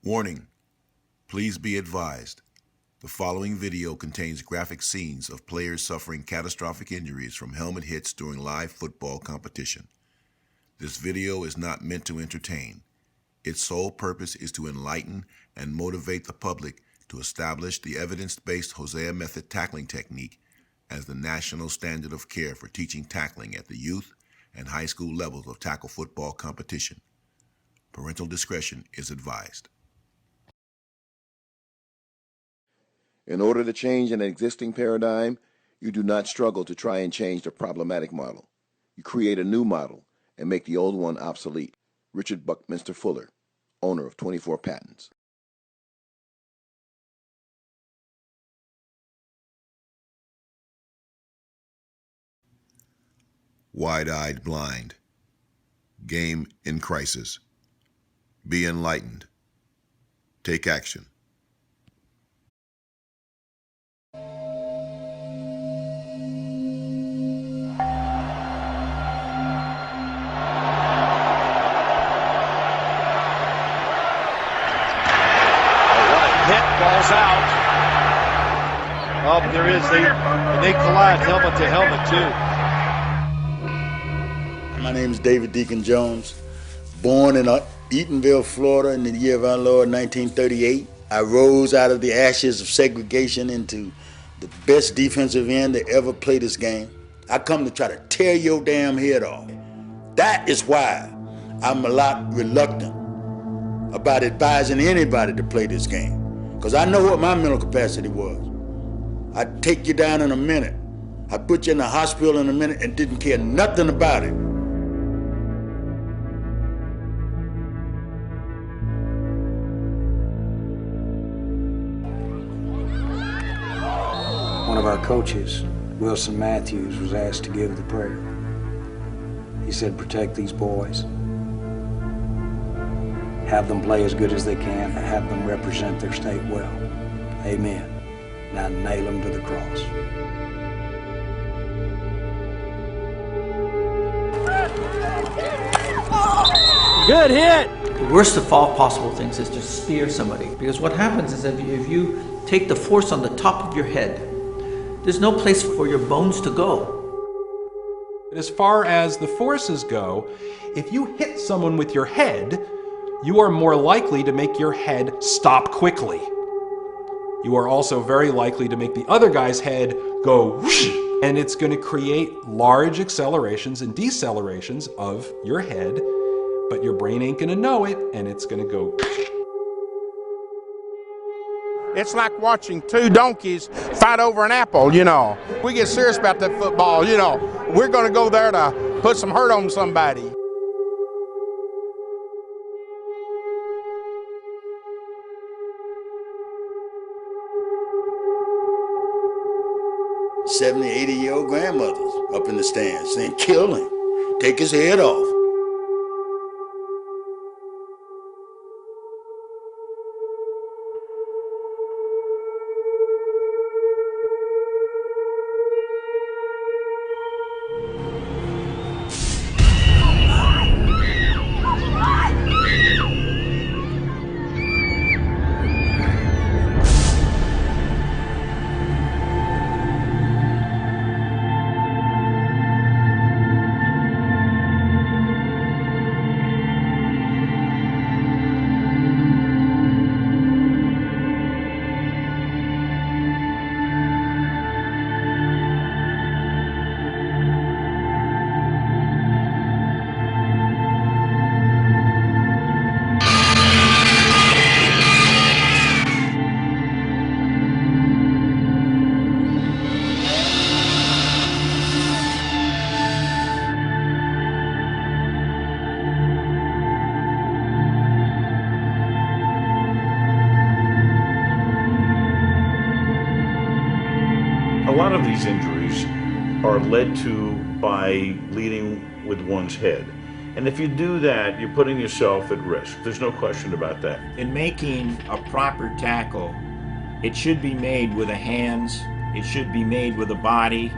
Warning, please be advised. The following video contains graphic scenes of players suffering catastrophic injuries from helmet hits during live football competition. This video is not meant to entertain. Its sole purpose is to enlighten and motivate the public to establish the evidence-based Hosea method tackling technique as the national standard of care for teaching tackling at the youth and high school levels of tackle football competition. Parental discretion is advised. In order to change an existing paradigm, you do not struggle to try and change the problematic model. You create a new model and make the old one obsolete. Richard Buckminster Fuller, owner of 24 Patents. Wide-eyed blind. Game in crisis. Be enlightened. Take action. Ball's out. Oh, there is. They collide helmet to helmet, too. My name is David Deacon Jones. Born in Eatonville, Florida in the year of our Lord, 1938. I rose out of the ashes of segregation into the best defensive end to ever play this game. I come to try to tear your damn head off. That is why I'm a lot reluctant about advising anybody to play this game. Because I know what my mental capacity was. I'd take you down in a minute. I'd put you in the hospital in a minute and didn't care nothing about it. One of our coaches, Wilson Matthews, was asked to give the prayer. He said, protect these boys. Have them play as good as they can, and have them represent their state well. Amen. Now nail them to the cross. Good hit! The worst of all possible things is to spear somebody, because what happens is if you take the force on the top of your head, there's no place for your bones to go. As far as the forces go, if you hit someone with your head, you are more likely to make your head stop quickly. You are also very likely to make the other guy's head go whoosh, and it's going to create large accelerations and decelerations of your head, but your brain ain't going to know it, and it's going to go whoosh. It's like watching two donkeys fight over an apple, you know. We get serious about that football, you know. We're going to go there to put some hurt on somebody. '70, 80-year-old grandmothers up in the stands saying, kill him, take his head off. A lot of these injuries are led to by leading with one's head. And if you do that, you're putting yourself at risk. There's no question about that. In making a proper tackle, it should be made with the hands, it should be made with the body,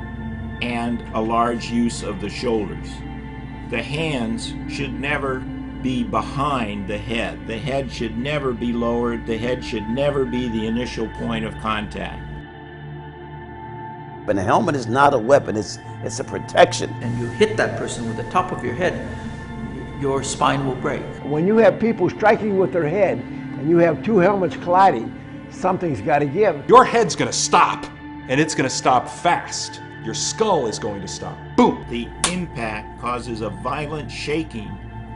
and a large use of the shoulders. The hands should never be behind the head. The head should never be lowered. The head should never be the initial point of contact. And a helmet is not a weapon, it's a protection. And you hit that person with the top of your head, your spine will break. When you have people striking with their head and you have two helmets colliding, something's got to give. Your head's gonna stop, and it's gonna stop fast. Your skull is going to stop. Boom! The impact causes a violent shaking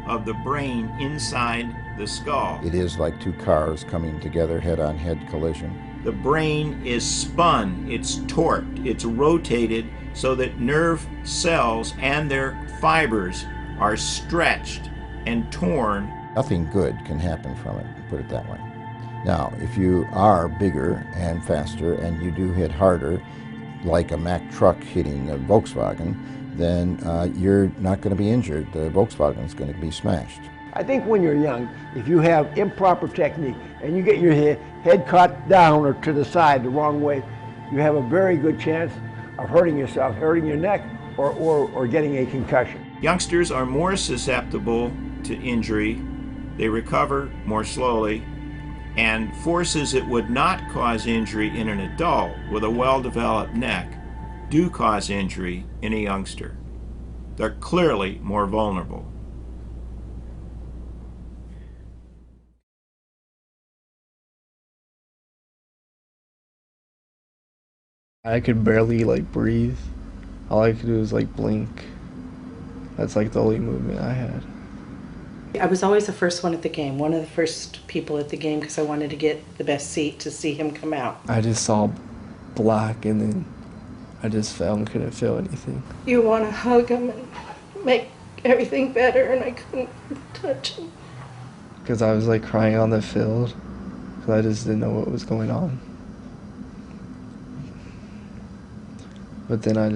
of the brain inside the skull. It is like two cars coming together, head-on-head collision. The brain is spun, it's torqued, it's rotated so that nerve cells and their fibers are stretched and torn. Nothing good can happen from it, put it that way. Now, if you are bigger and faster and you do hit harder, like a Mack truck hitting a Volkswagen, then you're not going to be injured. The Volkswagen's going to be smashed. I think when you're young, if you have improper technique and you get your head caught down or to the side the wrong way, you have a very good chance of hurting yourself, hurting your neck, or getting a concussion. Youngsters are more susceptible to injury. They recover more slowly, and forces that would not cause injury in an adult with a well-developed neck do cause injury in a youngster. They're clearly more vulnerable. I could barely breathe. All I could do was blink. That's the only movement I had. I was always the first one at the game, one of the first people at the game, because I wanted to get the best seat to see him come out. I just saw black and then I just fell and couldn't feel anything. You want to hug him and make everything better, and I couldn't touch him. Because I was crying on the field because I just didn't know what was going on. But then it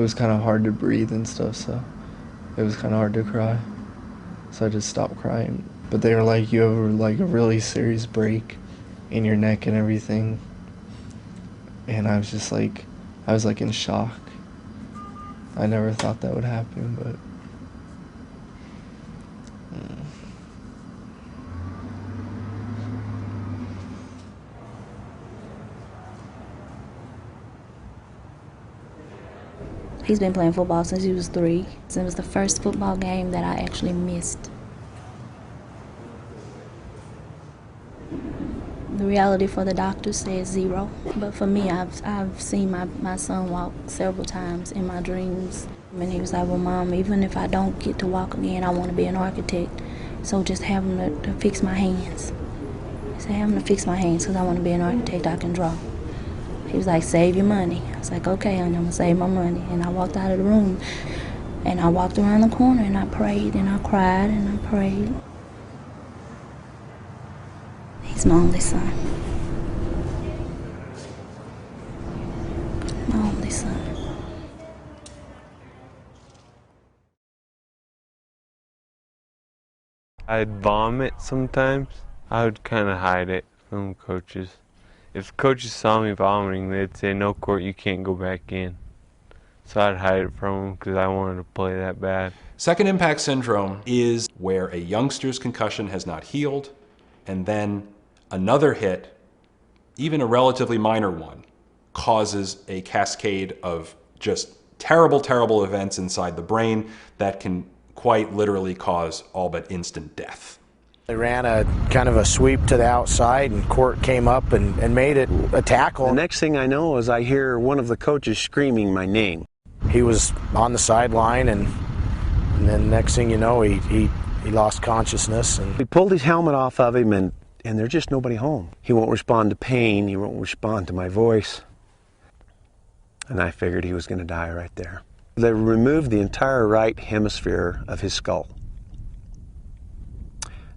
was kind of hard to breathe and stuff, so it was kind of hard to cry. So I just stopped crying. But they were you have a really serious break in your neck and everything. And I was just I was in shock. I never thought that would happen, but. He's been playing football since he was 3. It was the first football game that I actually missed. The reality for the doctor says 0, but for me, I've seen my son walk several times in my dreams. And he was like, well, Mom, even if I don't get to walk again, I want to be an architect. So just have him to fix my hands. He said, have him to fix my hands because I want to be an architect, I can draw. He was like, save your money. I was like, okay, honey, I'm going to save my money. And I walked out of the room, and I walked around the corner, and I prayed, and I cried, and I prayed. He's my only son. My only son. I'd vomit sometimes. I would kind of hide it from coaches. If coaches saw me vomiting, they'd say, no, Court, you can't go back in. So I'd hide it from them because I wanted to play that bad. Second impact syndrome is where a youngster's concussion has not healed, and then another hit, even a relatively minor one, causes a cascade of just terrible, terrible events inside the brain that can quite literally cause all but instant death. They ran a kind of a sweep to the outside, and Court came up and made it a tackle. The next thing I know is I hear one of the coaches screaming my name. He was on the sideline, and then next thing you know, he lost consciousness. And we pulled his helmet off of him, and there's just nobody home. He won't respond to pain. He won't respond to my voice. And I figured he was going to die right there. They removed the entire right hemisphere of his skull.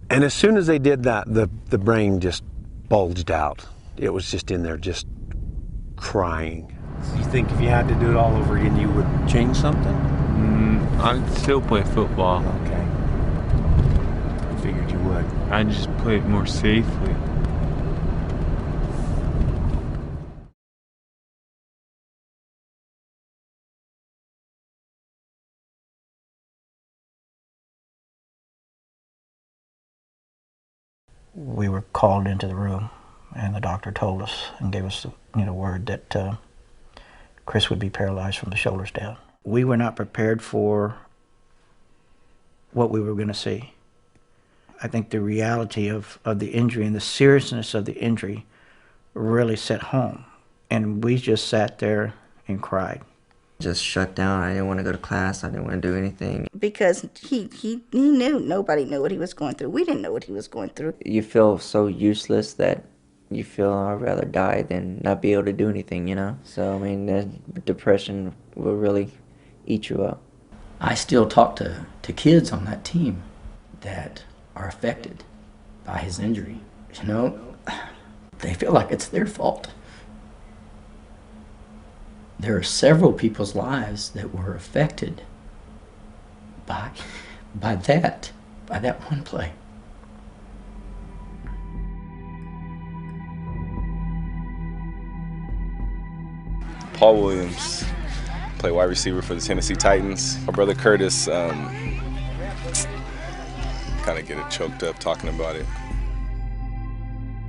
And as soon as they did that, the brain just bulged out. It was just in there just crying. Do you think if you had to do it all over again, you would change something? I'd still play football. Okay. I figured you would. I'd just play it more safely. we were called into the room, and the doctor told us and gave us word that Chris would be paralyzed from the shoulders down. We were not prepared for what we were going to see. I think the reality of the injury and the seriousness of the injury really set home, and we just sat there and cried. Just shut down. I didn't want to go to class. I didn't want to do anything. Because he knew, nobody knew what he was going through. We didn't know what he was going through. You feel so useless that you feel I'd rather die than not be able to do anything, you know? So, I mean, the depression will really eat you up. I still talk to kids on that team that are affected by his injury. You know, they feel like it's their fault. There are several people's lives that were affected by that one play. Paul Williams, play wide receiver for the Tennessee Titans. My brother Curtis, kind of get it choked up talking about it.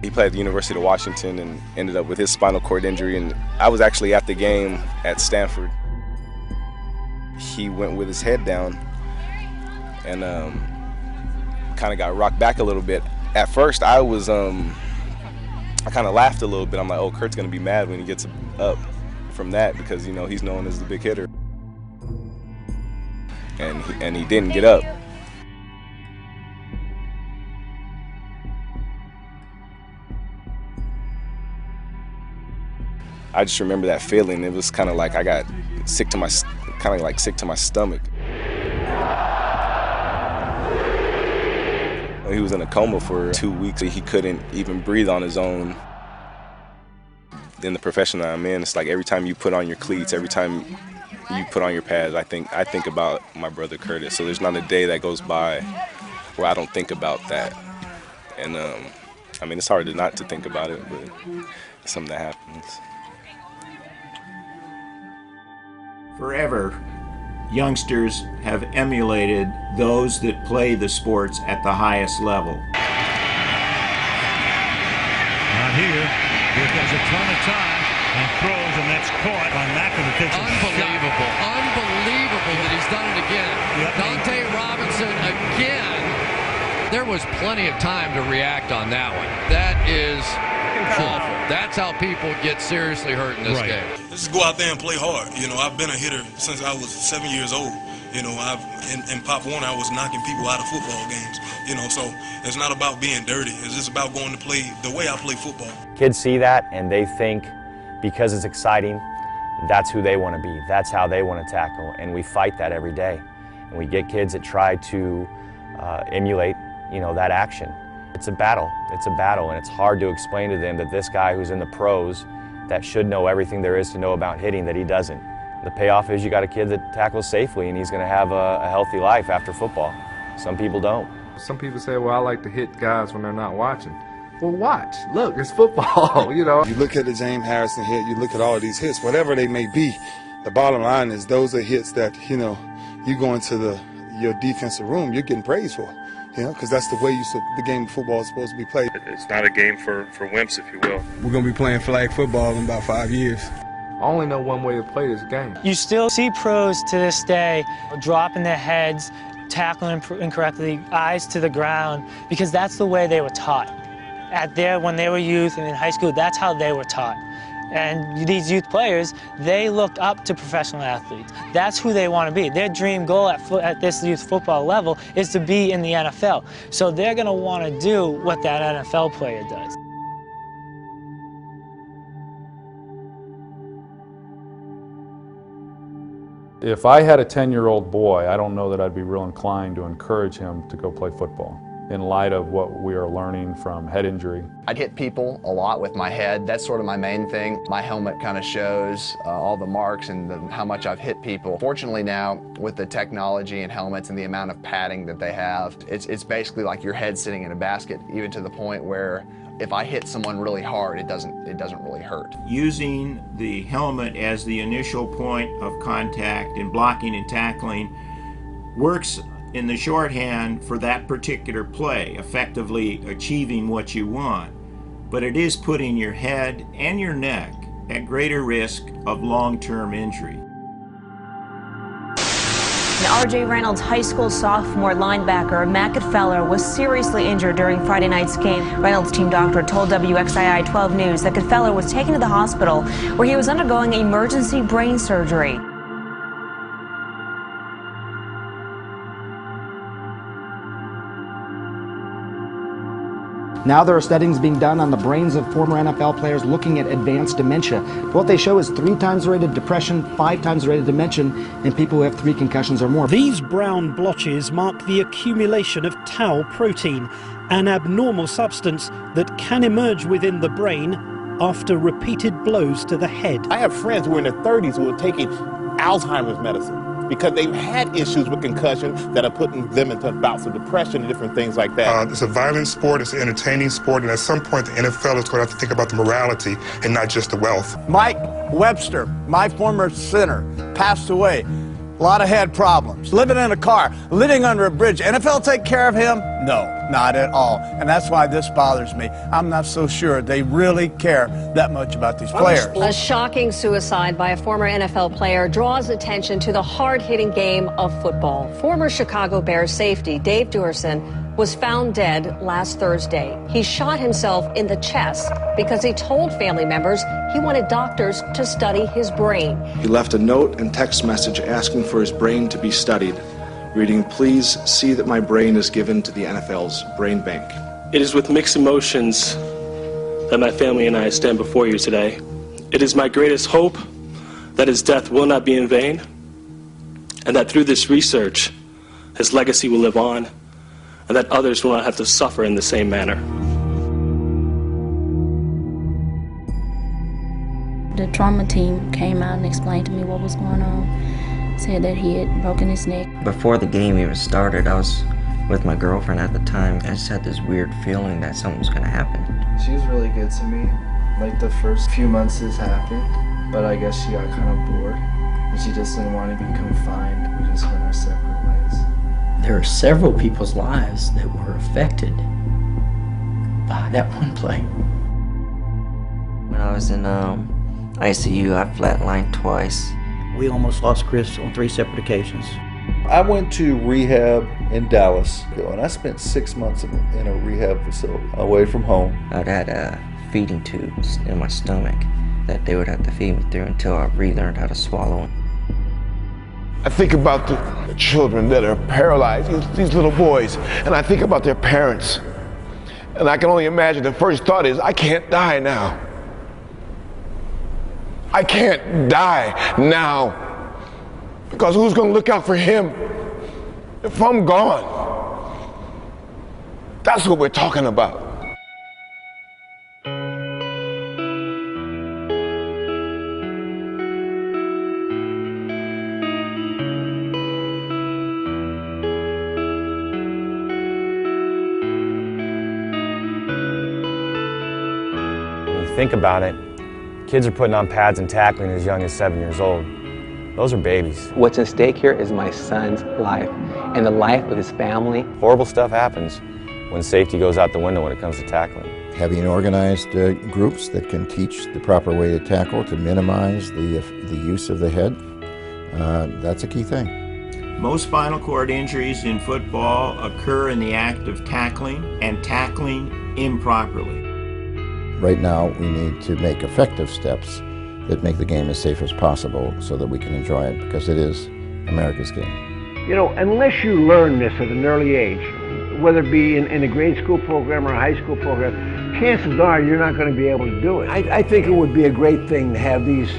He played at the University of Washington and ended up with his spinal cord injury, and I was actually at the game at Stanford. He went with his head down and kind of got rocked back a little bit. At first, I kind of laughed a little bit. I'm like, oh, Kurt's gonna be mad when he gets up from that because, you know, he's known as the big hitter. And he didn't get up. I just remember that feeling. It was kind of like I got sick to my stomach. He was in a coma for 2 weeks. He couldn't even breathe on his own. In the profession that I'm in, it's like every time you put on your cleats, every time you put on your pads, I think about my brother Curtis. So there's not a day that goes by where I don't think about that. And I mean, it's hard not to think about it, but it's something that happens. Forever, youngsters have emulated those that play the sports at the highest level. Not here. Here comes a ton of time and throws, and that's caught on Mackin, who takes a Unbelievable. shot. Unbelievable that he's done it again. Yep. Dante Robinson again. There was plenty of time to react on that one. That is awful. That's how people get seriously hurt in this game. Just go out there and play hard. You know, I've been a hitter since I was 7 years old. You know, in Pop Warner, I was knocking people out of football games. You know, so it's not about being dirty. It's just about going to play the way I play football. Kids see that and they think because it's exciting, that's who they want to be. That's how they want to tackle. And we fight that every day. And we get kids that try to emulate, you know, that action. It's a battle. It's a battle, and it's hard to explain to them that this guy who's in the pros that should know everything there is to know about hitting, that he doesn't. The payoff is you got a kid that tackles safely, and he's going to have a healthy life after football. Some people don't. Some people say, well, I like to hit guys when they're not watching. Well, watch. Look, it's football, you know. You look at the James Harrison hit, you look at all of these hits, whatever they may be, the bottom line is those are hits that, you know, you go into your defensive room, you're getting praised for. You know, because that's the way the game of football is supposed to be played. It's not a game for wimps, if you will. We're going to be playing flag football in about 5 years. I only know one way to play this game. You still see pros to this day dropping their heads, tackling incorrectly, eyes to the ground, because that's the way they were taught. When they were youth and in high school, that's how they were taught. And these youth players, they looked up to professional athletes. That's who they want to be. Their dream goal at this youth football level is to be in the NFL. So they're going to want to do what that NFL player does. If I had a 10-year-old boy, I don't know that I'd be real inclined to encourage him to go play football in light of what we are learning from head injury. I'd hit people a lot with my head. That's sort of my main thing. My helmet kind of shows all the marks and how much I've hit people. Fortunately now, with the technology and helmets and the amount of padding that they have, it's basically like your head sitting in a basket, even to the point where if I hit someone really hard, it doesn't really hurt. Using the helmet as the initial point of contact in blocking and tackling works in the shorthand for that particular play, effectively achieving what you want, but it is putting your head and your neck at greater risk of long-term injury. R.J. Reynolds High School sophomore linebacker Matt Goodfeller was seriously injured during Friday night's game. Reynolds' team doctor told WXII 12 News that Goodfeller was taken to the hospital where he was undergoing emergency brain surgery. Now there are studies being done on the brains of former NFL players looking at advanced dementia. What they show is 3 times the rate of depression, 5 times the rate of dementia in people who have 3 concussions or more. These brown blotches mark the accumulation of tau protein, an abnormal substance that can emerge within the brain after repeated blows to the head. I have friends who are in their 30s who are taking Alzheimer's medicine because they've had issues with concussion that are putting them into bouts of depression and different things like that. It's a violent sport, it's an entertaining sport, and at some point the NFL is going to have to think about the morality and not just the wealth. Mike Webster, my former center, passed away. A lot of head problems. Living in a car, living under a bridge. NFL take care of him? No, not at all. And that's why this bothers me. I'm not so sure they really care that much about these players. A shocking suicide by a former NFL player draws attention to the hard-hitting game of football. Former Chicago Bears safety Dave Duerson was found dead last Thursday. He shot himself in the chest because he told family members he wanted doctors to study his brain. He left a note and text message asking for his brain to be studied, reading, "Please see that my brain is given to the NFL's brain bank." It is with mixed emotions that my family and I stand before you today. It is my greatest hope that his death will not be in vain, and that through this research, his legacy will live on, and that others will not have to suffer in the same manner. The trauma team came out and explained to me what was going on. Said that he had broken his neck. Before the game even started, I was with my girlfriend at the time. I just had this weird feeling that something was going to happen. She was really good to me. Like the first few months this happened, but I guess she got kind of bored and she just didn't want to be confined. We just went our separate ways. There are several people's lives that were affected by that one play. When I was in ICU, I flatlined twice. We almost lost Chris on 3 separate occasions. I went to rehab in Dallas, and I spent 6 months in a rehab facility away from home. I'd had feeding tubes in my stomach that they would have to feed me through until I relearned how to swallow. I think about the children that are paralyzed, these little boys, and I think about their parents. And I can only imagine the first thought is, I can't die now. I can't die now. Because who's going to look out for him if I'm gone? That's what we're talking about. Think about it, kids are putting on pads and tackling as young as 7 years old. Those are babies. What's at stake here is my son's life and the life of his family. Horrible stuff happens when safety goes out the window when it comes to tackling. Having organized groups that can teach the proper way to tackle to minimize the use of the head, that's a key thing. Most spinal cord injuries in football occur in the act of tackling and tackling improperly. Right now, we need to make effective steps that make the game as safe as possible so that we can enjoy it, because it is America's game. You know, unless you learn this at an early age, whether it be in a grade school program or a high school program, chances are you're not going to be able to do it. I think it would be a great thing to have these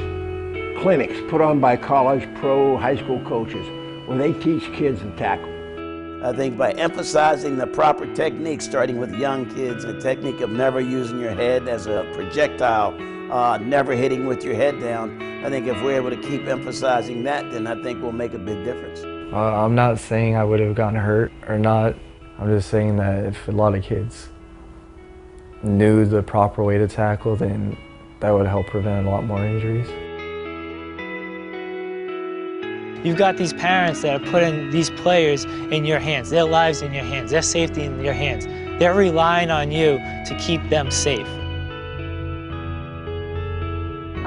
clinics put on by college, pro, high school coaches where they teach kids to tackle. I think by emphasizing the proper technique, starting with young kids, the technique of never using your head as a projectile, never hitting with your head down, I think if we're able to keep emphasizing that, then I think we'll make a big difference. I'm not saying I would have gotten hurt or not. I'm just saying that if a lot of kids knew the proper way to tackle, then that would help prevent a lot more injuries. You've got these parents that are putting these players in your hands, their lives in your hands, their safety in your hands. They're relying on you to keep them safe.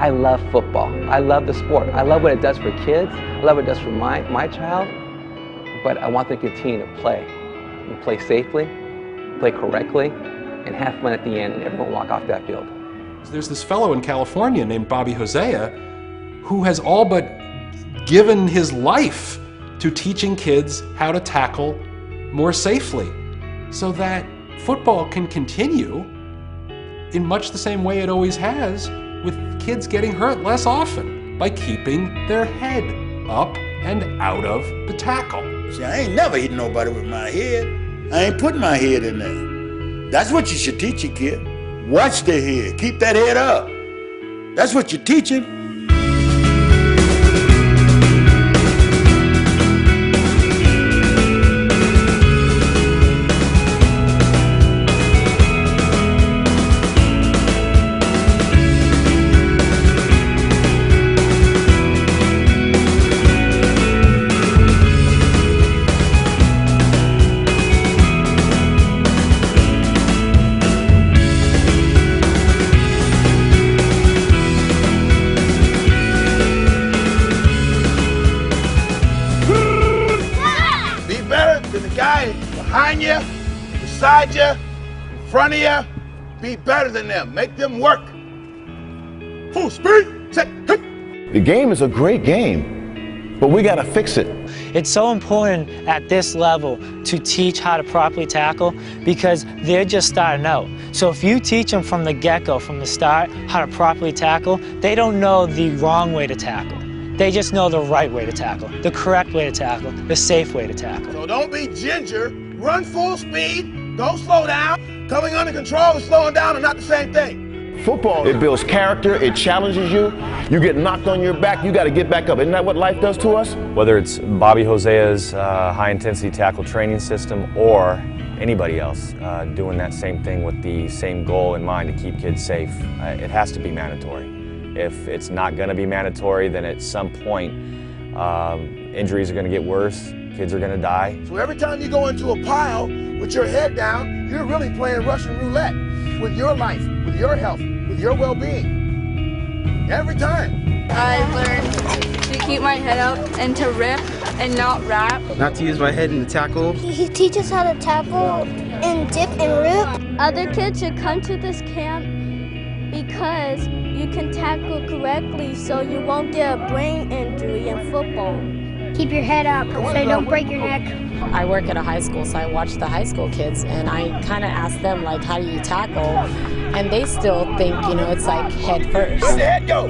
I love football. I love the sport. I love what it does for kids. I love what it does for my child. But I want them to continue to play. And play safely, play correctly, and have fun at the end, and everyone walk off that field. There's this fellow in California named Bobby Hosea who has all but given his life to teaching kids how to tackle more safely so that football can continue in much the same way it always has, with kids getting hurt less often by keeping their head up and out of the tackle. See, I ain't never hit nobody with my head. I ain't putting my head in there. That's what you should teach your kid. Watch their head. Keep that head up. That's what you're teaching. Behind you, beside you, in front of you, be better than them. Make them work. Full speed, set, hit. The game is a great game, but we got to fix it. It's so important at this level to teach how to properly tackle because they're just starting out. So if you teach them from the get-go, from the start, how to properly tackle, they don't know the wrong way to tackle. They just know the right way to tackle, the correct way to tackle, the safe way to tackle. So don't be ginger, run full speed, don't slow down. Coming under control and slowing down are not the same thing. Football, it builds character, it challenges you. You get knocked on your back, you got to get back up. Isn't that what life does to us? Whether it's Bobby Hosea's high-intensity tackle training system or anybody else doing that same thing with the same goal in mind to keep kids safe, it has to be mandatory. If it's not going to be mandatory, then at some point injuries are going to get worse, kids are going to die. So every time you go into a pile with your head down, you're really playing Russian roulette with your life, with your health, with your well-being. Every time. I learned to keep my head up and to rip and not wrap. Not to use my head in the tackle. He teaches how to tackle and dip and rip. Other kids should come to this camp because you can tackle correctly so you won't get a brain injury in football. Keep your head up so you don't break your neck. I work at a high school, so I watch the high school kids, and I kind of ask them, like, how do you tackle? And they still think, you know, it's like head first. Where'd the head go?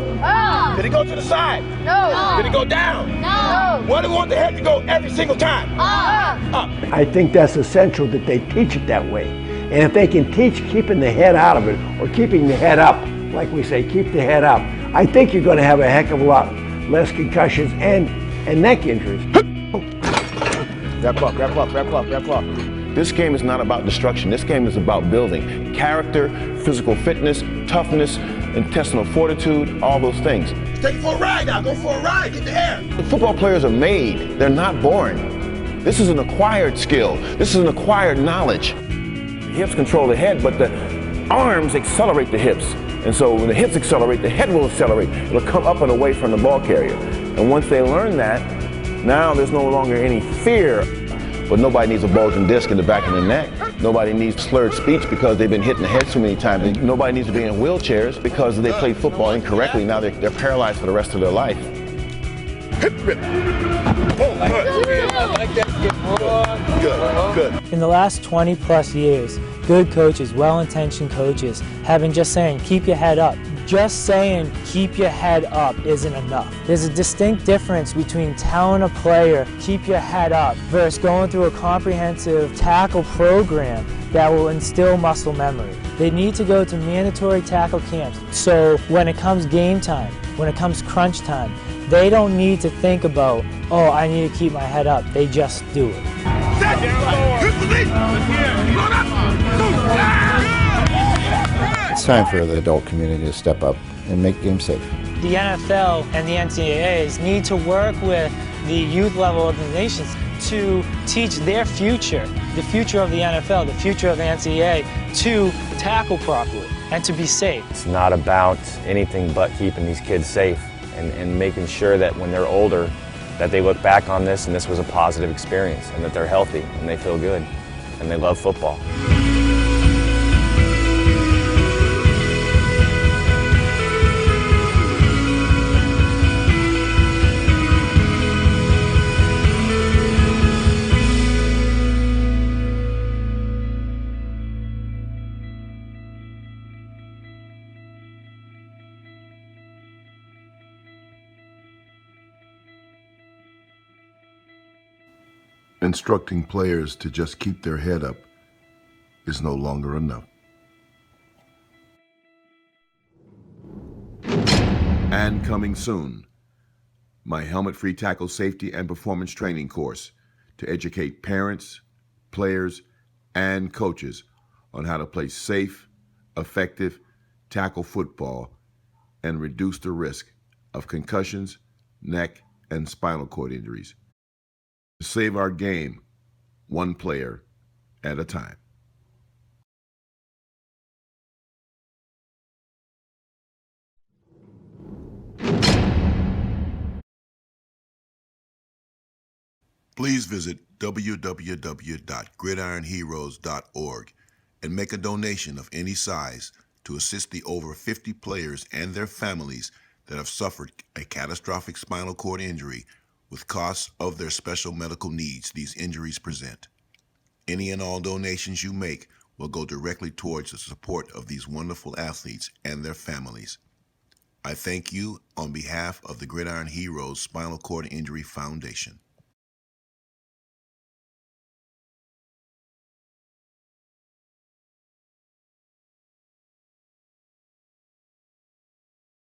Did it go to the side? No. Did it go down? No. Where do we want the head to go every single time? Up. I think that's essential that they teach it that way. And if they can teach keeping the head out of it or keeping the head up, like we say, keep the head up, I think you're going to have a heck of a lot less concussions and neck injuries. Wrap up, wrap up, wrap up, wrap up. This game is not about destruction. This game is about building character, physical fitness, toughness, intestinal fortitude, all those things. Take it for a ride now. Go for a ride. Get the hair. The football players are made. They're not born. This is an acquired skill. This is an acquired knowledge. The hips control the head, but the arms accelerate the hips. And so when the hips accelerate, the head will accelerate. It'll come up and away from the ball carrier. And once they learn that, now there's no longer any fear. But nobody needs a bulging disc in the back of the neck. Nobody needs slurred speech because they've been hit in the head so many times. Nobody needs to be in wheelchairs because they played football incorrectly. Now they're paralyzed for the rest of their life. Hip rip. Oh, good. Good. In the last 20 plus years, good coaches, well-intentioned coaches have been just saying, keep your head up. Just saying, keep your head up isn't enough. There's a distinct difference between telling a player, keep your head up, versus going through a comprehensive tackle program that will instill muscle memory. They need to go to mandatory tackle camps. So when it comes game time, when it comes crunch time, they don't need to think about, oh, I need to keep my head up. They just do it. It's time for the adult community to step up and make games safe. The NFL and the NCAAs need to work with the youth level organizations to teach their future, the future of the NFL, the future of the NCAA, to tackle properly and to be safe. It's not about anything but keeping these kids safe and making sure that when they're older, that they look back on this and this was a positive experience and that they're healthy and they feel good and they love football. Instructing players to just keep their head up is no longer enough. And coming soon, my helmet-free tackle safety and performance training course to educate parents, players, and coaches on how to play safe, effective tackle football and reduce the risk of concussions, neck, and spinal cord injuries. To save our game, one player at a time. Please visit www.gridironheroes.org and make a donation of any size to assist the over 50 players and their families that have suffered a catastrophic spinal cord injury with costs of their special medical needs these injuries present. Any and all donations you make will go directly towards the support of these wonderful athletes and their families. I thank you on behalf of the Gridiron Heroes Spinal Cord Injury Foundation.